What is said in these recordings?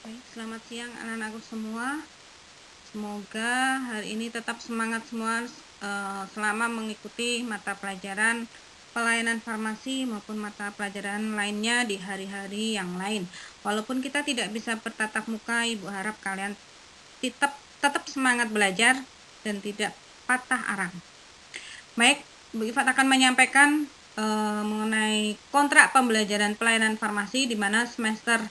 Baik, selamat siang anak-anakku semua. Semoga hari ini tetap semangat semua selama mengikuti mata pelajaran pelayanan farmasi maupun mata pelajaran lainnya di hari-hari yang lain. Walaupun kita tidak bisa bertatap muka, Ibu harap kalian tetap semangat belajar dan tidak patah arang. Baik, Bu Ifat akan menyampaikan mengenai kontrak pembelajaran pelayanan farmasi di mana semester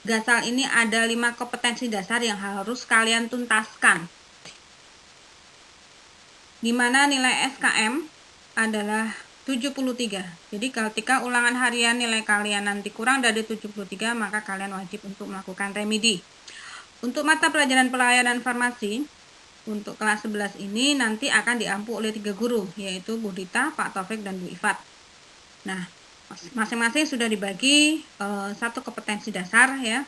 Gasal ini ada 5 kompetensi dasar yang harus kalian tuntaskan. Di mana nilai SKM adalah 73. Jadi ketika ulangan harian nilai kalian nanti kurang dari 73, maka kalian wajib untuk melakukan remedi. Untuk mata pelajaran pelayanan farmasi, untuk kelas 11 ini nanti akan diampu oleh 3 guru, yaitu Bu Dita, Pak Taufik, dan Bu Ifat. Nah, masing-masing sudah dibagi satu kompetensi dasar ya.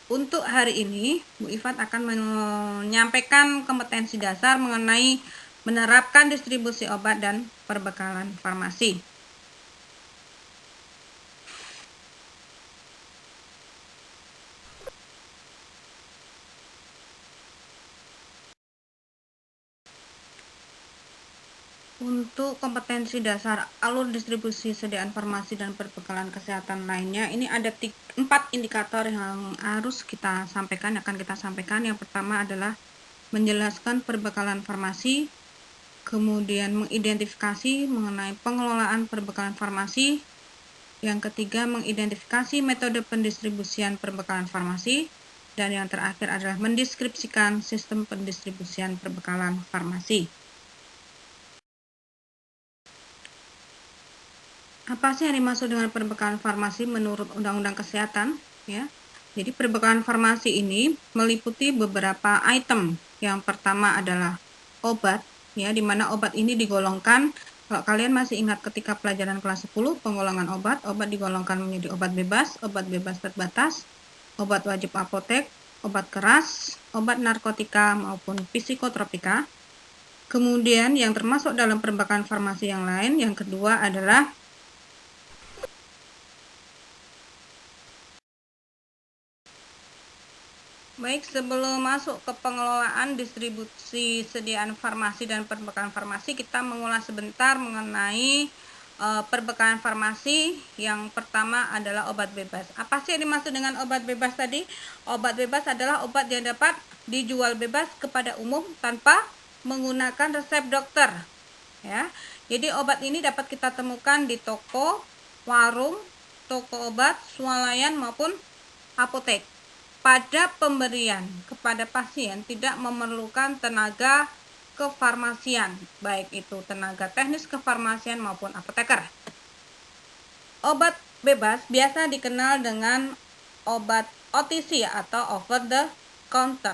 Untuk hari ini, Bu Ifat akan menyampaikan kompetensi dasar mengenai menerapkan distribusi obat dan perbekalan farmasi. Untuk kompetensi dasar alur distribusi sediaan farmasi dan perbekalan kesehatan lainnya, ini ada 4 indikator yang harus kita sampaikan, akan kita sampaikan. Yang pertama adalah menjelaskan perbekalan farmasi, kemudian mengidentifikasi mengenai pengelolaan perbekalan farmasi, yang ketiga mengidentifikasi metode pendistribusian perbekalan farmasi, dan yang terakhir adalah mendeskripsikan sistem pendistribusian perbekalan farmasi. Apa sih yang dimaksud dengan perbekalan farmasi menurut Undang-Undang Kesehatan? Ya, jadi perbekalan farmasi ini meliputi beberapa item. Yang pertama adalah obat, ya, di mana obat ini digolongkan. Kalau kalian masih ingat ketika pelajaran kelas 10, penggolongan obat digolongkan menjadi obat bebas terbatas, obat wajib apotek, obat keras, obat narkotika maupun psikotropika. Kemudian yang termasuk dalam perbekalan farmasi yang lain, yang kedua adalah baik, sebelum masuk ke pengelolaan distribusi sediaan farmasi dan perbekalan farmasi, kita mengulas sebentar mengenai perbekalan farmasi. Yang pertama adalah obat bebas. Apa sih yang dimaksud dengan obat bebas tadi? Obat bebas adalah obat yang dapat dijual bebas kepada umum tanpa menggunakan resep dokter. Ya, jadi obat ini dapat kita temukan di toko, warung, toko obat, swalayan maupun apotek. Pada pemberian kepada pasien tidak memerlukan tenaga kefarmasian, baik itu tenaga teknis kefarmasian maupun apoteker. Obat bebas biasa dikenal dengan obat OTC atau over the counter.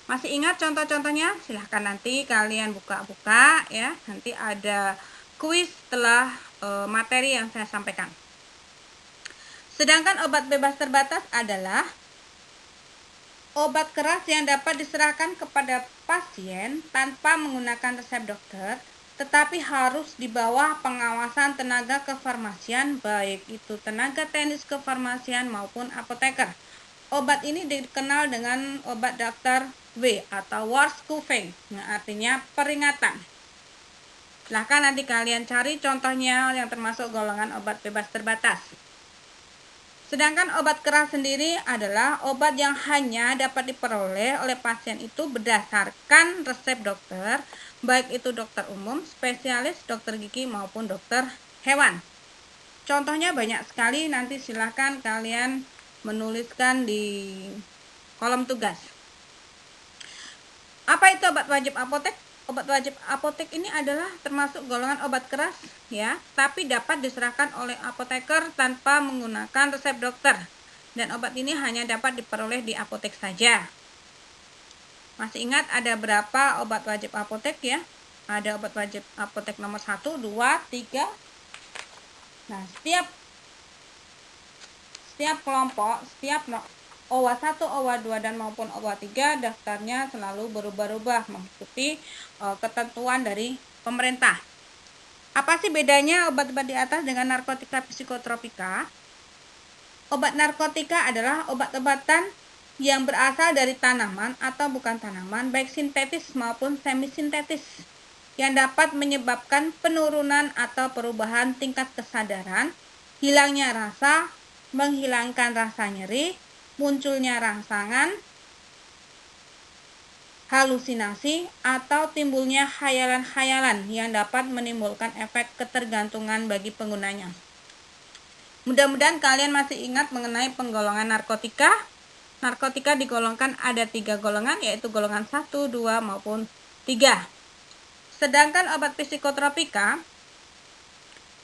Masih ingat contoh-contohnya? Silahkan nanti kalian buka-buka ya. Nanti ada kuis setelah materi yang saya sampaikan. Sedangkan obat bebas terbatas adalah obat keras yang dapat diserahkan kepada pasien tanpa menggunakan resep dokter, tetapi harus di bawah pengawasan tenaga kefarmasian, baik itu tenaga teknis kefarmasian maupun apoteker. Obat ini dikenal dengan obat daftar W atau Warskuving, yang artinya peringatan. Silahkan nanti kalian cari contohnya yang termasuk golongan obat bebas terbatas. Sedangkan obat keras sendiri adalah obat yang hanya dapat diperoleh oleh pasien itu berdasarkan resep dokter, baik itu dokter umum, spesialis, dokter gigi maupun dokter hewan. Contohnya banyak sekali, nanti silahkan kalian menuliskan di kolom tugas. Apa itu obat wajib apotek? Obat wajib apotek ini adalah termasuk golongan obat keras ya, tapi dapat diserahkan oleh apoteker tanpa menggunakan resep dokter. Dan obat ini hanya dapat diperoleh di apotek saja. Masih ingat ada berapa obat wajib apotek ya? Ada obat wajib apotek nomor 1, 2, 3. Nah, setiap kelompok, setiap OWA 1, OWA 2, dan maupun OWA 3 daftarnya selalu berubah-ubah mengikuti ketentuan dari pemerintah. Apa sih bedanya obat-obat di atas dengan narkotika psikotropika? Obat narkotika adalah obat-obatan yang berasal dari tanaman atau bukan tanaman, baik sintetis maupun semi-sintetis, yang dapat menyebabkan penurunan atau perubahan tingkat kesadaran, hilangnya rasa, menghilangkan rasa nyeri, munculnya rangsangan, halusinasi, atau timbulnya khayalan-khayalan yang dapat menimbulkan efek ketergantungan bagi penggunanya. Mudah-mudahan kalian masih ingat mengenai penggolongan narkotika. Narkotika digolongkan ada 3 golongan, yaitu golongan 1, 2, maupun 3. Sedangkan obat psikotropika,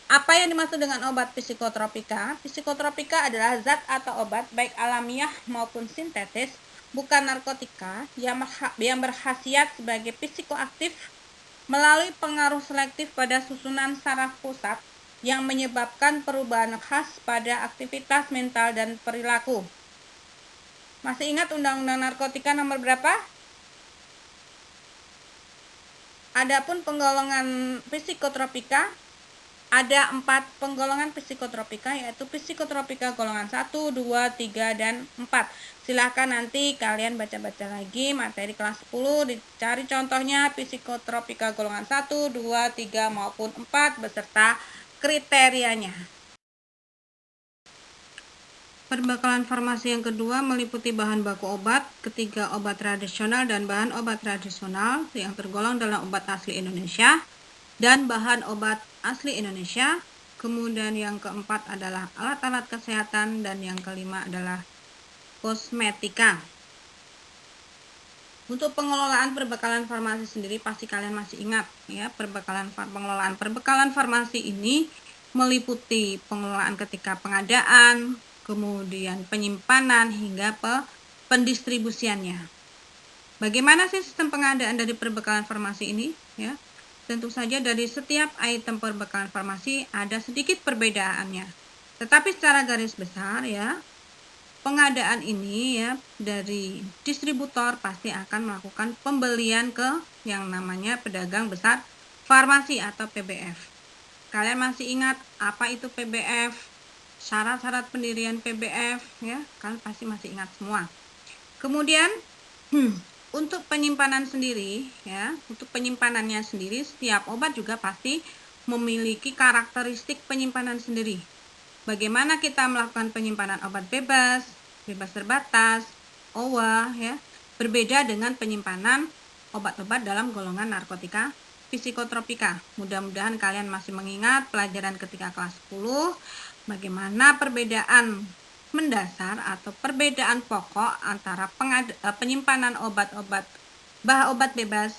apa yang dimaksud dengan obat psikotropika? Psikotropika adalah zat atau obat baik alamiah maupun sintetis, bukan narkotika, yang berkhasiat sebagai psikoaktif melalui pengaruh selektif pada susunan saraf pusat yang menyebabkan perubahan khas pada aktivitas mental dan perilaku. Masih ingat Undang-Undang Narkotika nomor berapa? Adapun penggolongan psikotropika, ada 4 penggolongan psikotropika, yaitu psikotropika golongan 1, 2, 3, dan 4. Silahkan nanti kalian baca-baca lagi materi kelas 10, dicari contohnya psikotropika golongan 1, 2, 3, maupun 4 beserta kriterianya. Perbekalan farmasi yang kedua meliputi bahan baku obat, ketiga obat tradisional dan bahan obat tradisional yang tergolong dalam obat asli Indonesia, dan bahan obat asli Indonesia. Kemudian yang keempat adalah alat-alat kesehatan, dan yang kelima adalah kosmetika. Untuk pengelolaan perbekalan farmasi sendiri pasti kalian masih ingat ya, pengelolaan perbekalan farmasi ini meliputi pengelolaan ketika pengadaan, kemudian penyimpanan hingga pendistribusiannya. Bagaimana sih sistem pengadaan dari perbekalan farmasi ini ya? Tentu saja dari setiap item perbekalan farmasi ada sedikit perbedaannya. Tetapi secara garis besar ya, pengadaan ini ya dari distributor pasti akan melakukan pembelian ke yang namanya pedagang besar farmasi atau PBF. Kalian masih ingat apa itu PBF? Syarat-syarat pendirian PBF ya, kalian pasti masih ingat semua. Kemudian untuk penyimpanan sendiri ya, untuk penyimpanannya sendiri setiap obat juga pasti memiliki karakteristik penyimpanan sendiri. Bagaimana kita melakukan penyimpanan obat bebas terbatas, OWA ya, berbeda dengan penyimpanan obat-obat dalam golongan narkotika psikotropika. Mudah-mudahan kalian masih mengingat pelajaran ketika kelas 10 bagaimana perbedaan mendasar atau perbedaan pokok antara penyimpanan obat-obat bebas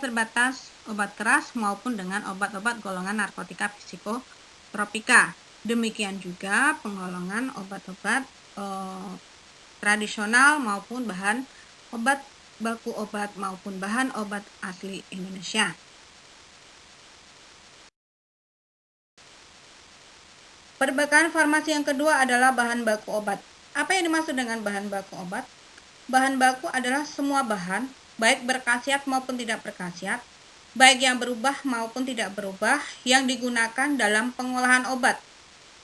terbatas, obat keras maupun dengan obat-obat golongan narkotika psikotropika. Demikian juga penggolongan obat-obat tradisional maupun bahan obat baku obat maupun bahan obat asli Indonesia. Perbekalan farmasi yang kedua adalah bahan baku obat. Apa yang dimaksud dengan bahan baku obat? Bahan baku adalah semua bahan, baik berkhasiat maupun tidak berkhasiat, baik yang berubah maupun tidak berubah, yang digunakan dalam pengolahan obat.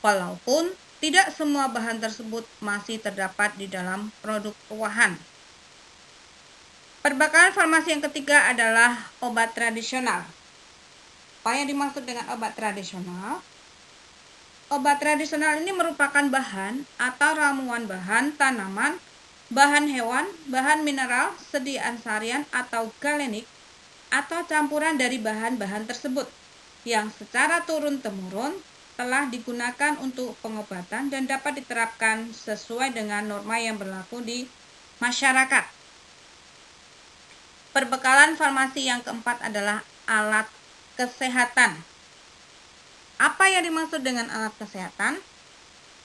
Walaupun tidak semua bahan tersebut masih terdapat di dalam produk ruahan. Perbekalan farmasi yang ketiga adalah obat tradisional. Apa yang dimaksud dengan obat tradisional? Obat tradisional ini merupakan bahan atau ramuan bahan tanaman, bahan hewan, bahan mineral, sediaan sarian atau galenik, atau campuran dari bahan-bahan tersebut yang secara turun-temurun telah digunakan untuk pengobatan dan dapat diterapkan sesuai dengan norma yang berlaku di masyarakat. Perbekalan farmasi yang keempat adalah alat kesehatan. Apa yang dimaksud dengan alat kesehatan?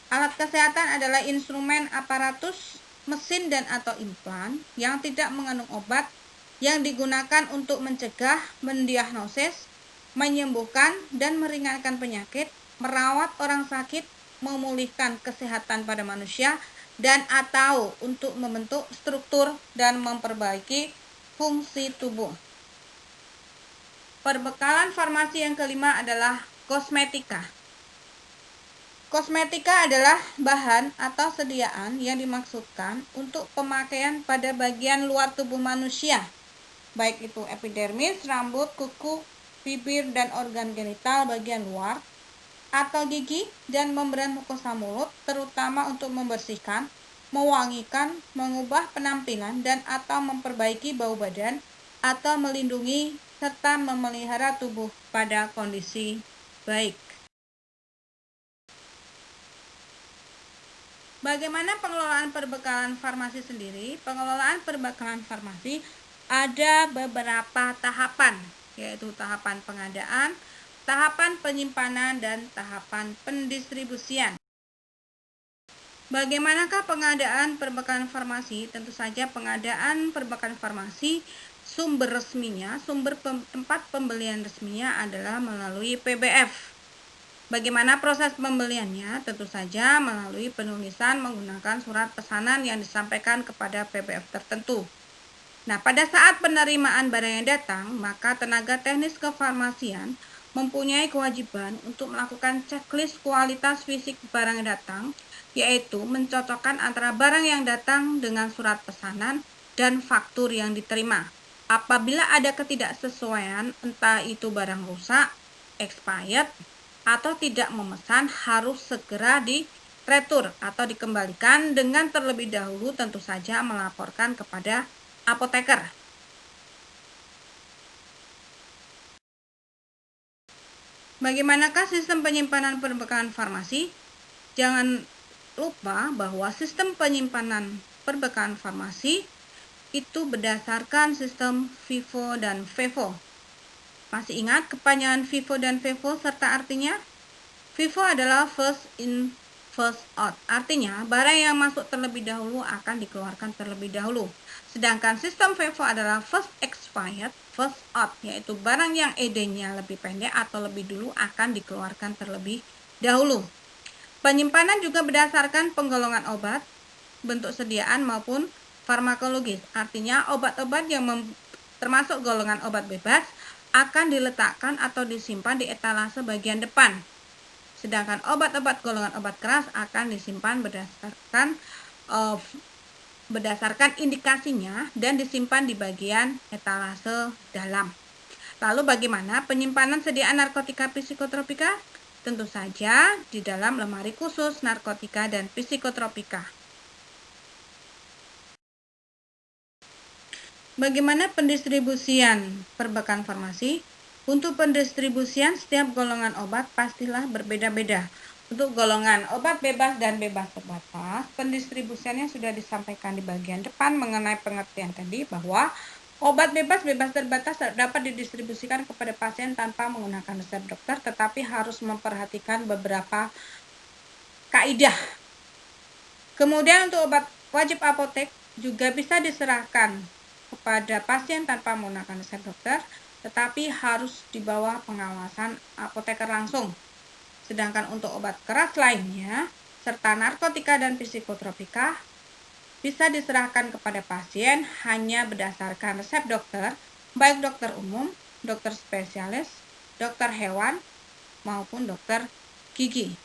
Alat kesehatan adalah instrumen, aparatus, mesin dan atau implan yang tidak mengandung obat yang digunakan untuk mencegah, mendiagnosis, menyembuhkan dan meringankan penyakit, merawat orang sakit, memulihkan kesehatan pada manusia, dan atau untuk membentuk struktur dan memperbaiki fungsi tubuh. Perbekalan farmasi yang kelima adalah kosmetika. Kosmetika adalah bahan atau sediaan yang dimaksudkan untuk pemakaian pada bagian luar tubuh manusia, baik itu epidermis, rambut, kuku, bibir, dan organ genital bagian luar, atau gigi dan membran mukosa mulut, terutama untuk membersihkan, mewangikan, mengubah penampilan, dan atau memperbaiki bau badan, atau melindungi serta memelihara tubuh pada kondisi baik. Bagaimana pengelolaan perbekalan farmasi sendiri? Pengelolaan perbekalan farmasi ada beberapa tahapan, yaitu tahapan pengadaan, tahapan penyimpanan, dan tahapan pendistribusian. Bagaimanakah pengadaan perbekalan farmasi? Tentu saja pengadaan perbekalan farmasi sumber resminya, tempat pembelian resminya adalah melalui PBF. Bagaimana proses pembeliannya? Tentu saja melalui penulisan menggunakan surat pesanan yang disampaikan kepada PBF tertentu. Nah, pada saat penerimaan barang yang datang, maka tenaga teknis kefarmasian mempunyai kewajiban untuk melakukan checklist kualitas fisik barang yang datang, yaitu mencocokkan antara barang yang datang dengan surat pesanan dan faktur yang diterima. Apabila ada ketidaksesuaian, entah itu barang rusak, expired, atau tidak memesan, harus segera diretur atau dikembalikan dengan terlebih dahulu tentu saja melaporkan kepada apoteker. Bagaimanakah sistem penyimpanan perbekalan farmasi? Jangan lupa bahwa sistem penyimpanan perbekalan farmasi itu berdasarkan sistem FIFO dan FEFO. Masih ingat kepanjangan FIFO dan FEFO serta artinya? FIFO adalah first in, first out. Artinya, barang yang masuk terlebih dahulu akan dikeluarkan terlebih dahulu. Sedangkan sistem FEFO adalah first expired, first out, yaitu barang yang ED-nya lebih pendek atau lebih dulu akan dikeluarkan terlebih dahulu. Penyimpanan juga berdasarkan penggolongan obat, bentuk sediaan maupun farmakologis. Artinya, obat-obat yang termasuk golongan obat bebas akan diletakkan atau disimpan di etalase bagian depan. Sedangkan obat-obat golongan obat keras akan disimpan berdasarkan indikasinya dan disimpan di bagian etalase dalam. Lalu bagaimana penyimpanan sediaan narkotika psikotropika? Tentu saja di dalam lemari khusus narkotika dan psikotropika. Bagaimana pendistribusian perbekalan farmasi? Untuk pendistribusian setiap golongan obat pastilah berbeda-beda. Untuk golongan obat bebas dan bebas terbatas, pendistribusiannya sudah disampaikan di bagian depan mengenai pengertian tadi bahwa obat bebas terbatas dapat didistribusikan kepada pasien tanpa menggunakan resep dokter, tetapi harus memperhatikan beberapa kaidah. Kemudian untuk obat wajib apotek juga bisa diserahkan kepada pasien tanpa menggunakan resep dokter, tetapi harus di bawah pengawasan apoteker langsung. Sedangkan untuk obat keras lainnya, serta narkotika dan psikotropika, bisa diserahkan kepada pasien hanya berdasarkan resep dokter, baik dokter umum, dokter spesialis, dokter hewan, maupun dokter gigi.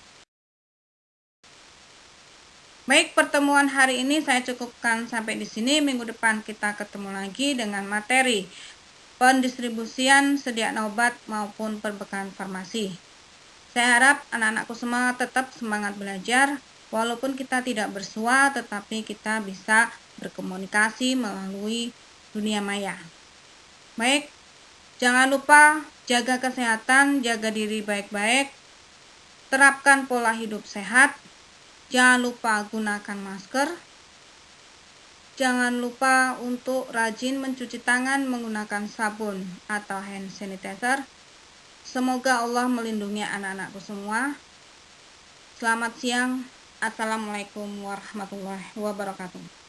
Baik, pertemuan hari ini saya cukupkan sampai di sini. Minggu depan kita ketemu lagi dengan materi pendistribusian sediaan obat maupun perbekalan farmasi. Saya harap anak-anakku semua tetap semangat belajar, walaupun kita tidak bersua, tetapi kita bisa berkomunikasi melalui dunia maya. Baik, jangan lupa jaga kesehatan, jaga diri baik-baik, terapkan pola hidup sehat. Jangan lupa gunakan masker. Jangan lupa untuk rajin mencuci tangan menggunakan sabun atau hand sanitizer. Semoga Allah melindungi anak-anakku semua. Selamat siang. Assalamualaikum warahmatullahi wabarakatuh.